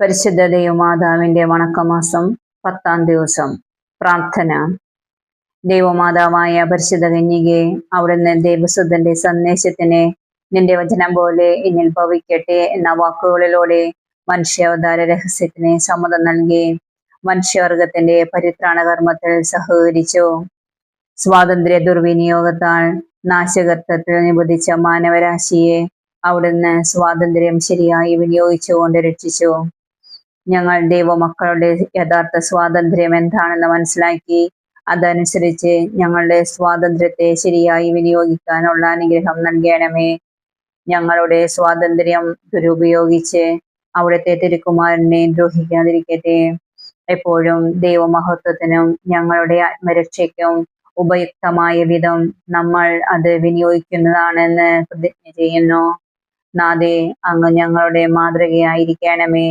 പരിശുദ്ധ ദൈവമാതാവിന്റെ വണക്കമാസം 10-ാം ദിവസം. പ്രാർത്ഥന. ദൈവമാതാവായ പരിശുദ്ധ കന്യകേ, അവിടുന്ന് ദൈവസുതന്റെ സന്ദേശത്തിന് നിന്റെ വചനം പോലെ എന്നിൽ ഭവിക്കട്ടെ എന്ന വാക്കുകളിലൂടെ മനുഷ്യാവതാര രഹസ്യത്തിന് സമ്മതം നൽകി മനുഷ്യവർഗത്തിന്റെ പരിത്രാണ കർമ്മത്തിൽ സഹകരിച്ചു. സ്വാതന്ത്ര്യ ദുർവിനിയോഗത്താൽ നാശകർത്തത്തിൽ നിബന്ധിച്ച മാനവരാശിയെ അവിടുന്ന് സ്വാതന്ത്ര്യം ശരിയായി വിനിയോഗിച്ചുകൊണ്ട് രക്ഷിച്ചു. ഞങ്ങൾ ദൈവമക്കളുടെ യഥാർത്ഥ സ്വാതന്ത്ര്യം എന്താണെന്ന് മനസ്സിലാക്കി അതനുസരിച്ച് ഞങ്ങളുടെ സ്വാതന്ത്ര്യത്തെ ശരിയായി വിനിയോഗിക്കാനുള്ള അനുഗ്രഹം നൽകണമേ. ഞങ്ങളുടെ സ്വാതന്ത്ര്യം ദുരുപയോഗിച്ച് അവിടുത്തെ തിരുക്കുമാരനെ ദ്രോഹിക്കാതിരിക്കട്ടെ. എപ്പോഴും ദൈവമഹത്വത്തിനും ഞങ്ങളുടെ ആത്മരക്ഷയ്ക്കും ഉപയുക്തമായ വിധം നമ്മൾ അത് വിനിയോഗിക്കുന്നതാണെന്ന് പ്രതിജ്ഞ ചെയ്യുന്നു. നാഥേ, അങ്ങ് ഞങ്ങളുടെ മാതൃകയായിരിക്കണമേ.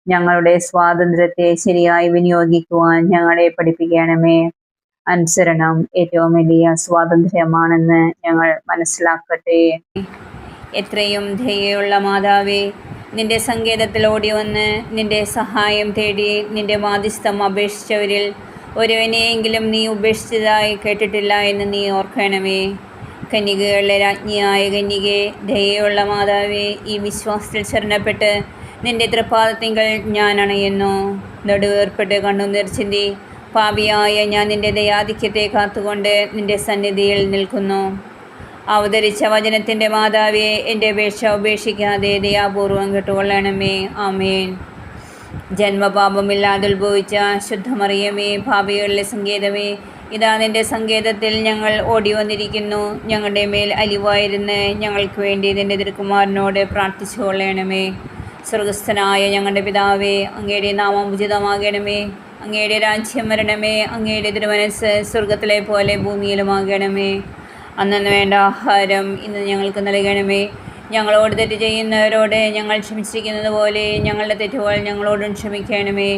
ഞങ്ങളുടെ സ്വാതന്ത്ര്യത്തെ ശരിയായി വിനിയോഗിക്കുവാൻ ഞങ്ങളെ പഠിപ്പിക്കണമേ. അനുസരണം ഏറ്റവും വലിയ സ്വാതന്ത്ര്യമാണെന്ന് ഞങ്ങൾ മനസ്സിലാക്കട്ടെ. എത്രയും ദയയുള്ള മാതാവേ, നിന്റെ സങ്കേതത്തിൽ ഓടി വന്ന് നിന്റെ സഹായം തേടി നിന്റെ മാധ്യസ്ഥം അപേക്ഷിച്ചവരിൽ ഒരുവനെയെങ്കിലും നീ ഉപേക്ഷിച്ചതായി കേട്ടിട്ടില്ല എന്ന് നീ ഓർക്കണമേ. കന്യകകളുടെ രാജ്ഞിയായ കന്യകേ, ദയയുള്ള മാതാവേ, ഈ വിശ്വാസത്തിൽ ശരണപ്പെട്ട് നിന്റെ തൃപ്പാദത്തിങ്കൽ ഞാൻ അണയുന്നു. നെടുവേർപ്പെട്ട് കണ്ണുനീർ ചിന്തി പാപിയായ ഞാൻ നിന്റെ ദയാധിക്യത്തെ കാത്തുകൊണ്ട് നിന്റെ സന്നിധിയിൽ നിൽക്കുന്നു. അവതരിച്ച വചനത്തിൻ്റെ മാതാവേ, എൻ്റെ അപേക്ഷ ഉപേക്ഷിക്കാതെ ദയാപൂർവം കേട്ടുകൊള്ളണമേ. ആമേൻ. ജന്മപാപമില്ലാതെ ഉത്ഭവിച്ച ശുദ്ധമറിയമേ, പാപികളുടെ സങ്കേതമേ, ഇതാ നിന്റെ സങ്കേതത്തിൽ ഞങ്ങൾ ഓടി വന്നിരിക്കുന്നു. ഞങ്ങളുടെ മേൽ അലിവായിരുന്ന് ഞങ്ങൾക്ക് വേണ്ടി നിന്റെ തിരുക്കുമാരനോട് പ്രാർത്ഥിച്ചു കൊള്ളണമേ. സ്വർഗസ്ഥനായ ഞങ്ങളുടെ പിതാവേ, അങ്ങയുടെ നാമം ഉചിതമാകണമേ. അങ്ങയുടെ രാജ്യം വരണമേ. അങ്ങയുടെ തിരുമനസ്സ് സ്വർഗത്തിലെ പോലെ ഭൂമിയിലുമാകണമേ. അന്നു വേണ്ട ആഹാരം ഇന്ന് ഞങ്ങൾക്ക് നൽകണമേ. ഞങ്ങളോട് തെറ്റ് ചെയ്യുന്നവരോട് ഞങ്ങൾ ക്ഷമിച്ചിരിക്കുന്നത് പോലെ ഞങ്ങളുടെ തെറ്റുകൾ ഞങ്ങളോടും ക്ഷമിക്കണമേ.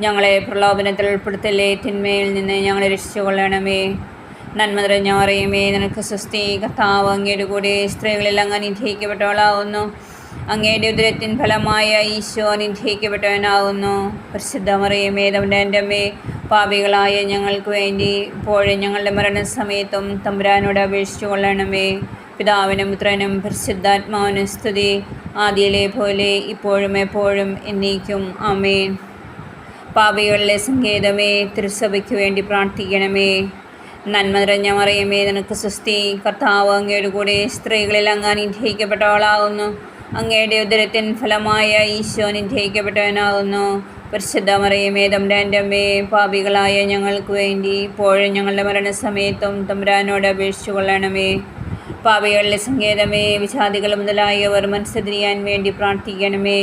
ഞങ്ങളെ പ്രലോഭനത്തിൽ ഉൾപ്പെടുത്തല്ലേ, തിന്മയിൽ നിന്ന് ഞങ്ങളെ രക്ഷിച്ചു കൊള്ളണമേ. നന്മ നിറഞ്ഞ മറിയമേ, നിനക്ക് സ്വസ്തി. കർത്താവ് അങ്ങയുടെ കൂടെ സ്ത്രീകളിൽ അങ്ങ് അനുഗ്രഹിക്കപ്പെട്ടവളാവുന്നു. അങ്ങയുടെ ഉദരത്തിൻ ഫലമായ ഈശോ അനുഗ്രഹിക്കപ്പെട്ടവനാവുന്നു. പരിശുദ്ധ മറിയമേ, തമ്പുരാൻ്റെ അമ്മേ, പാപികളായ ഞങ്ങൾക്ക് വേണ്ടി ഇപ്പോഴും ഞങ്ങളുടെ മരണസമയത്തും തമ്പുരാനോട് അപേക്ഷിച്ചു കൊള്ളണമേ. പിതാവിനും പുത്രനും പരിശുദ്ധാത്മാവിനും സ്തുതി, ആദിയിലെ പോലെ ഇപ്പോഴും എപ്പോഴും എന്നേക്കും. ആമേൻ. പാപികളുടെ സങ്കേതമേ, തിരുസഭയ്ക്ക് വേണ്ടി പ്രാർത്ഥിക്കണമേ. നന്മ നിറഞ്ഞ മറിയമേ, നിനക്ക് സ്വസ്തി. കർത്താവ് അങ്ങയുടെ കൂടെ സ്ത്രീകളിൽ അങ്ങ് അനുഗ്രഹിക്കപ്പെട്ടവളാകുന്നു. അങ്ങയുടെ ഉദരത്തിൻ ഫലമായ ഈശോ അനുഗ്രഹിക്കപ്പെട്ടവനാകുന്നു. പരിശുദ്ധ മറിയമേ, തമ്പുരാൻ്റെ അമ്മേ, പാപികളായ ഞങ്ങൾക്ക് വേണ്ടി ഇപ്പോഴും ഞങ്ങളുടെ മരണസമയത്തും തമ്പുരാനോട് അപേക്ഷിച്ചു കൊള്ളണമേ. പാപികളുടെ സങ്കേതമേ, വിജാതികൾ മുതലായവർ മനസ്സെതിരിയാൻ വേണ്ടി പ്രാർത്ഥിക്കണമേ.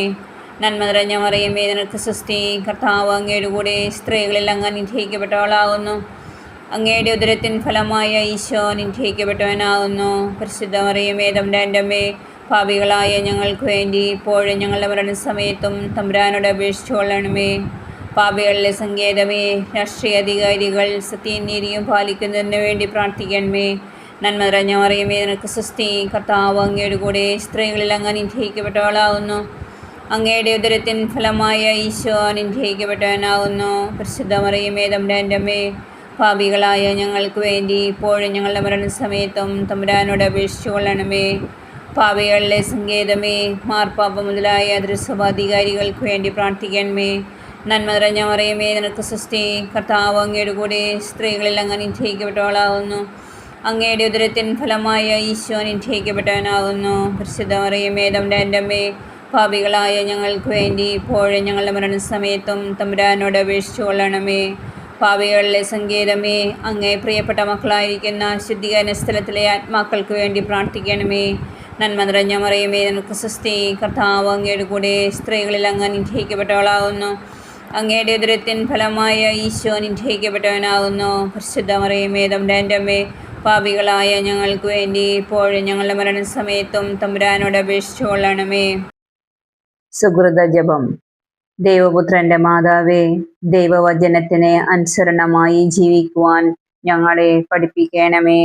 നന്മ നിറഞ്ഞ മറിയമേ, നിനക്ക് സ്വസ്തി. കർത്താവ് അങ്ങയുടെ കൂടെ സ്ത്രീകളിൽ അങ്ങ് അനുഗ്രഹിക്കപ്പെട്ടവളാകുന്നു. അങ്ങയുടെ ഉദരത്തിൻ ഫലമായ ഈശോ അനുഗ്രഹിക്കപ്പെട്ടവനാകുന്നു. പരിശുദ്ധ മറിയമേ, തമ്പുരാൻ്റെ അമ്മേ, പാപികളായ ഞങ്ങൾക്ക് വേണ്ടി ഇപ്പോഴും ഞങ്ങളുടെ മരണസമയത്തും തമ്പുരാനോട് അപേക്ഷിച്ചു കൊള്ളണമേ. പാപികളിലെ സങ്കേതമേ, രാഷ്ട്രീയ അധികാരികൾ സത്യനീതിയും പാലിക്കുന്നതിന് വേണ്ടി പ്രാർത്ഥിക്കണമേ. നന്മ നിറഞ്ഞ മറിയമേ, നിനക്ക് സ്വസ്തി. കർത്താവ് അങ്ങയുടെ കൂടെ സ്ത്രീകളിൽ അങ്ങ് അനുഗ്രഹിക്കപ്പെട്ടവളാകുന്നു. അങ്ങയുടെ ഉദരത്തിൻ ഫലമായ ഈശോ അനുഗ്രഹിക്കപ്പെട്ടവനാകുന്നു. പരിശുദ്ധ മറിയമേ, തമ്പുരാൻ്റെ അമ്മേ, പാപികളായ ഞങ്ങൾക്ക് വേണ്ടി ഇപ്പോഴും ഞങ്ങളുടെ മരണസമയത്തും തമ്പുരാനോട് അപേക്ഷിച്ചു കൊള്ളണമേ. പാപികളിലെ സങ്കേതമേ, മാർപ്പാപ്പ മുതലായ ദൃസഭാധികാരികൾക്ക് വേണ്ടി പ്രാർത്ഥിക്കണമേ. നന്മ നിറഞ്ഞ മറിയമേ, നിനക്ക് സ്വസ്തി. കർത്താവ് അങ്ങയുടെ കൂടെ സ്ത്രീകളിൽ അങ്ങ് അനുഗ്രഹിക്കപ്പെട്ടവളാകുന്നു. അങ്ങയുടെ ഉദരത്തിൻ ഫലമായ ഈശോ അനുഗ്രഹിക്കപ്പെട്ടവനാകുന്നു. പരിശുദ്ധ മറിയമേ, തമ്പുരാൻ്റെ അമ്മേ, പാപികളായ ഞങ്ങൾക്ക് വേണ്ടി ഇപ്പോഴും ഞങ്ങളുടെ മരണസമയത്തും തമ്പുരാനോട് അപേക്ഷിച്ചു കൊള്ളണമേ. പാപികളിലെ സങ്കേതമേ, അങ്ങേ പ്രിയപ്പെട്ട മക്കളായിരിക്കുന്ന ശുദ്ധീകരണ സ്ഥലത്തിലെ ആത്മാക്കൾക്ക് വേണ്ടി പ്രാർത്ഥിക്കണമേ. നന്മ നിറഞ്ഞ മറിയമേ, നിനക്ക് സ്വസ്തി. കർത്താവ് അങ്ങയുടെ കൂടെ സ്ത്രീകളിൽ അങ്ങ് അനുഗ്രഹിക്കപ്പെട്ടവളാകുന്നു. അങ്ങയുടെ ഉദരത്തിൻ ഫലമായ ഈശോ അനുഗ്രഹിക്കപ്പെട്ടവനാകുന്നു. പരിശുദ്ധ മറിയമേ, തമ്പുരാൻ്റെ അമ്മേ, പാപികളായ ഞങ്ങൾക്ക് വേണ്ടി ഇപ്പോഴും ഞങ്ങളുടെ മരണസമയത്തും തമ്പുരാനോട് അപേക്ഷിച്ചു കൊള്ളണമേ. സുഹൃത ജപം. ദൈവപുത്രന്റെ മാതാവേ, ദൈവവചനത്തിന് അനുസരണമായി ജീവിക്കുവാൻ ഞങ്ങളെ പഠിപ്പിക്കണമേ.